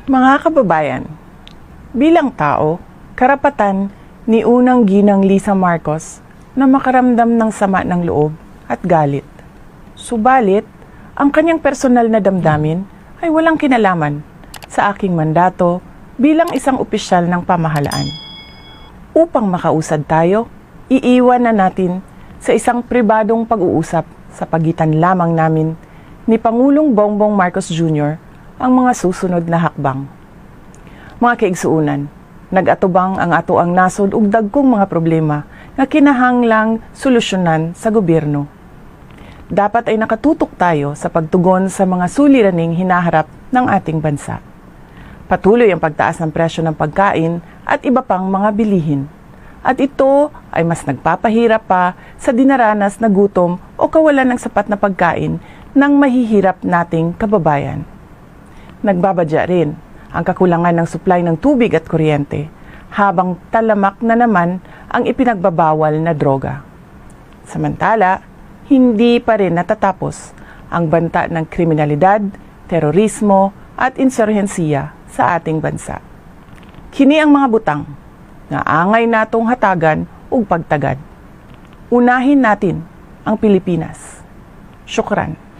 Mga kababayan, bilang tao, karapatan ni unang ginang Lisa Marcos na makaramdam ng sama ng loob at galit. Subalit, ang kanyang personal na damdamin ay walang kinalaman sa aking mandato bilang isang opisyal ng pamahalaan. Upang makausad tayo, iiwan na natin sa isang pribadong pag-uusap sa pagitan lamang namin ni Pangulong Bongbong Marcos Jr. ang mga susunod na hakbang. Mga kaigsuunan, nag-atubang ang ato ang nasod ug dagkong mga problema nga kinahanglang solusyonan sa gobyerno. Dapat ay nakatutok tayo sa pagtugon sa mga suliraning hinaharap ng ating bansa. Patuloy ang pagtaas ng presyo ng pagkain at iba pang mga bilihin. At ito ay mas nagpapahirap pa sa dinaranas na gutom o kawalan ng sapat na pagkain ng mahihirap nating kababayan. Nagbabadya rin ang kakulangan ng supply ng tubig at kuryente, habang talamak na naman ang ipinagbabawal na droga. Samantala, hindi pa rin natatapos ang banta ng kriminalidad, terorismo at insurhensiya sa ating bansa. Kini ang mga butang nga angay natong hatagan ug pagtagad. Unahin natin ang Pilipinas. Syukran.